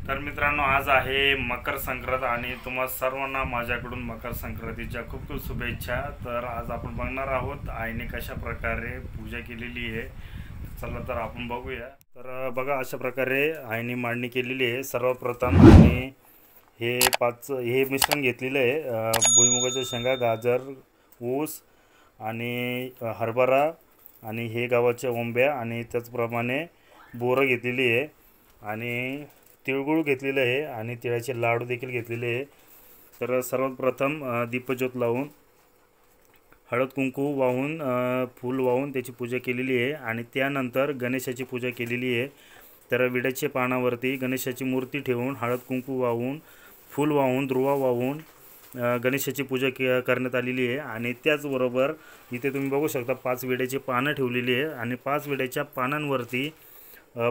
तर मित्रांनो, आज आहे मकर संक्रांत आणि तुम्हा सर्वांना माझ्याकडून मकर संक्रांतीच्या खूप खूप शुभेच्छा। तर आज आपण बघणार आहोत आईने कशा प्रकारे पूजा केलेली आहे। चला तर आपण बघूया। तर बघा, अशा प्रकारे आईने मांडणी केलेली आहे। सर्वप्रथम आणि हे मिश्रण घेतलेलं आहे, भुईमुगाच्या शेंगा, गाजर, ऊस आणि हरभरा आणि हे गव्हाच्या ओंब्या आणि त्याचप्रमाणे बोरं घेतलेली आहे आणि तिळगुळ घेतलेले आहे आणि तिळाचे लाडू देखील घेतलेले आहे। तर सर्वप्रथम दीपज्योत लावून हळद कुंकू वाहून फूल वाहून त्याची पूजा केलेली आहे आणि त्यानंतर गणेशाची पूजा केलेली आहे। तर विड्याच्या पानावरती गणेशाची मूर्ती ठेवून हळद कुंकू वाहून फूल वाहून दुर्वा वाहून गणेशाची पूजा करण्यात आलेली आहे। आणि त्याचबरोबर इथे तुम्ही बघू शकता 5 विड्याची पानं ठेवलेली आहे आणि 5 विड्याच्या पानांवरती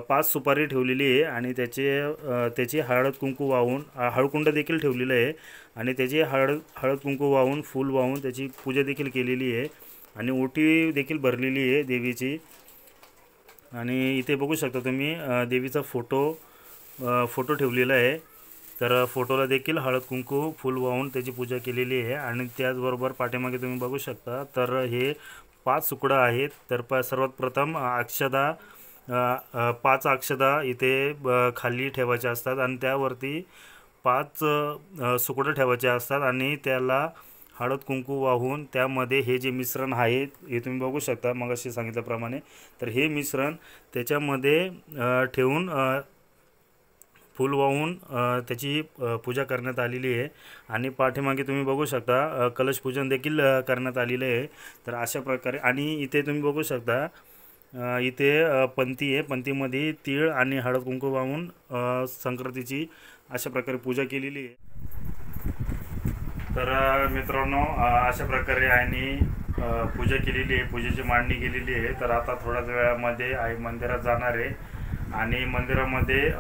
5 सुपारी ठेवलेली आहे आणि त्याची हळद कुंकू वाहून हळकुंड देखील ठेवलेलं आहे आणि त्याची हळद कुंकू वाहून फूल वाहून त्याची पूजा देखील केलेली आहे आणि ओटी देखील भरलेली आहे देवीची। आणि इथे बघू शकता तुम्ही देवीचा फोटो ठेवलेला आहे। तर फोटोला देखील हळद कुंकू फूल वाहून त्याची पूजा केलेली आहे आणि त्याचबरोबर पाठीमागे तुम्ही बघू शकता तर हे 5 सुकडं आहेत। तर सर्वात प्रथम अक्षदा 5 अक्षदा इथे खाली ठेवायच्या असतात आणि त्यावरती 5 सुकडं ठेवायचे असतात आणि त्याला हळद कुंकू वाहून त्यामध्ये हे जे मिश्रण आहे हे तुम्ही बघू शकता मगाशी सांगितल्याप्रमाणे। तर हे मिश्रण त्याच्यामध्ये ठेवून फूल वाहून त्याची पूजा करण्यात आलेली आहे आणि पाठीमागे तुम्ही बघू शकता कलश पूजन देखील करण्यात आलेले आहे। तर अशा प्रकारे आणि इथे तुम्ही बघू शकता इथे पंती आहे, पंतीमध्ये तीळ आणि हळद कुंकू वाहून संक्रांतीची अशा प्रकारे पूजा केलेली आहे। तर मित्रांनो, अशा प्रकारे आईने पूजा केलेली आहे, पूजेची मांडणी केलेली आहे। तर आता थोड्याच वेळामध्ये आई मंदिरात जाणार आहे आणि मंदिरामध्ये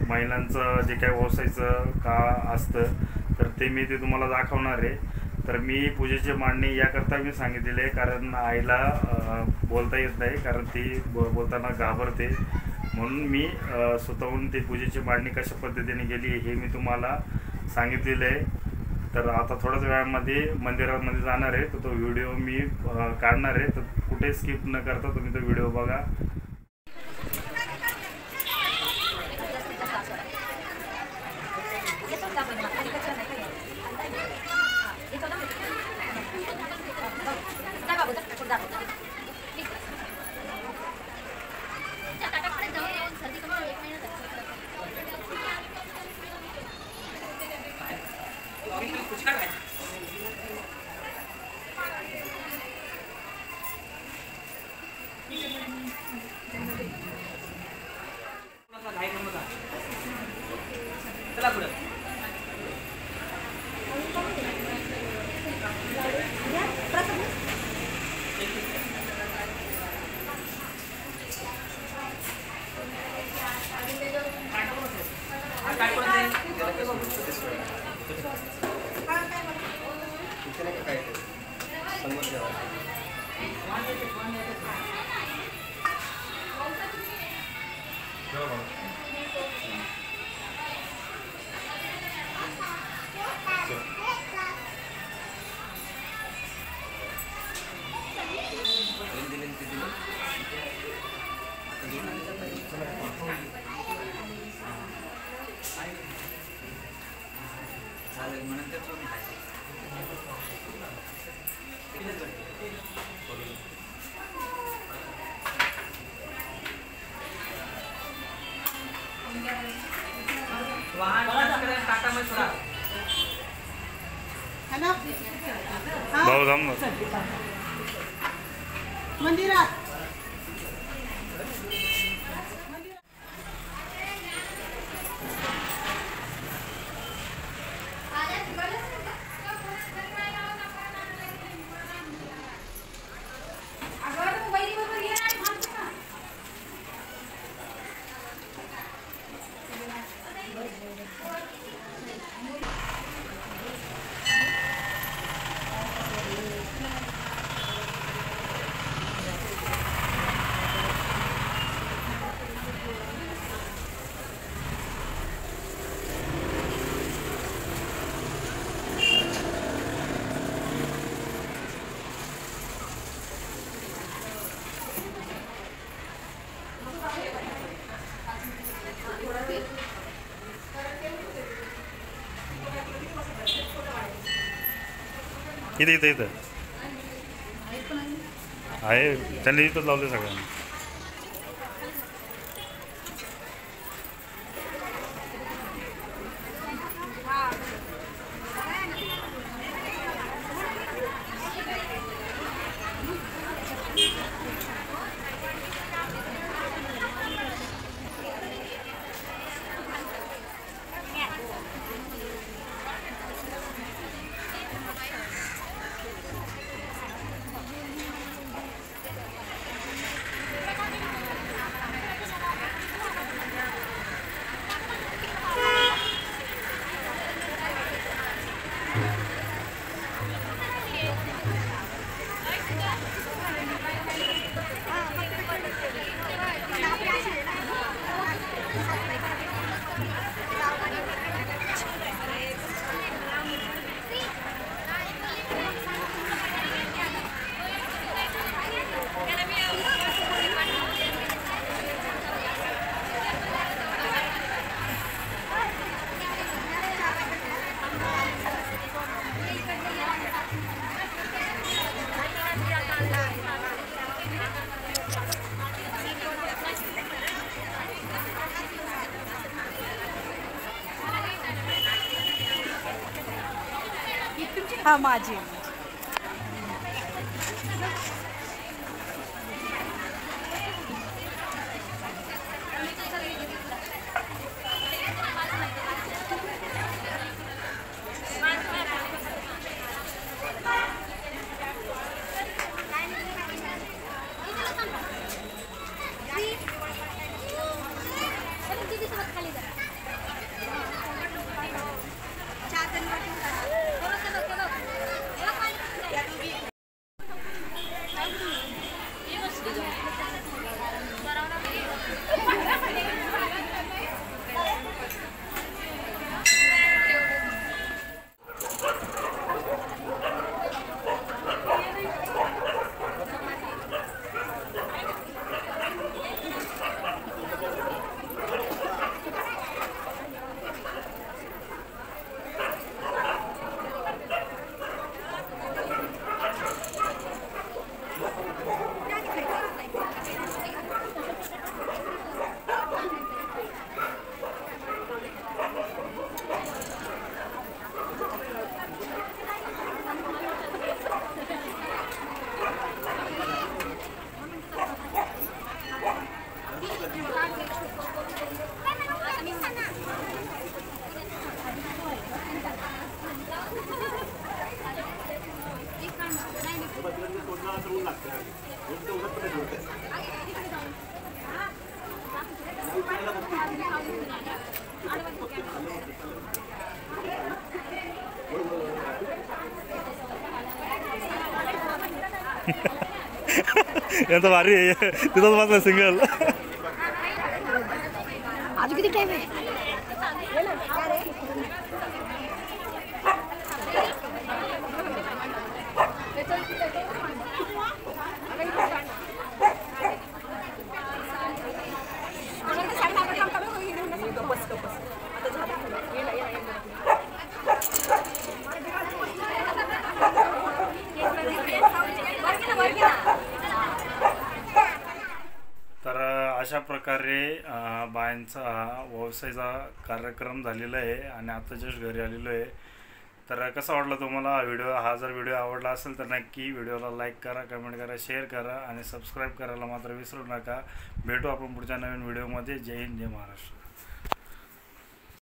महिलांचं जे काही ओसायचं का असतं तर ते तुम्हाला दाखवणार आहे। तर मी पूजेची मांडणी याकरता मी सांगितलेली आहे कारण आईला बोलता येत नाही, कारण ती बोलताना घाबरते, म्हणून मी स्वतःहून ती पूजेची मांडणी कशा पद्धतीने केली हे मी तुम्हाला सांगितलेलं आहे। तर आता थोड्याच वेळामध्ये मंदिरामध्ये जाणार आहे, तर तो व्हिडिओ मी काढणार आहे, तर कुठे स्किप न करता तुम्ही तो व्हिडिओ बघा। भाऊ थांब मंदिरात इथे इथे इथं आहे, त्यांनी इथंच लावले सगळ्यांनी. हा माझी. यांचं भारी आहे तिथंच बसला सिंगल. आज किती टाइम आहे? तर अशा प्रकारे बायांचा हा व्यवसायाचा कार्यक्रम झालेला आहे आणि आता जस्ट घरी आलेलो आहे. तर कसा वाटला तुम्हाला हा व्हिडिओ? हा जर व्हिडिओ आवडला असेल तर नक्की व्हिडिओला लाईक करा, कमेंट करा, शेअर करा आणि सबस्क्राईब करायला मात्र विसरू नका. भेटू आपण पुढच्या नवीन व्हिडिओमध्ये. जय हिंद, जय महाराष्ट्र.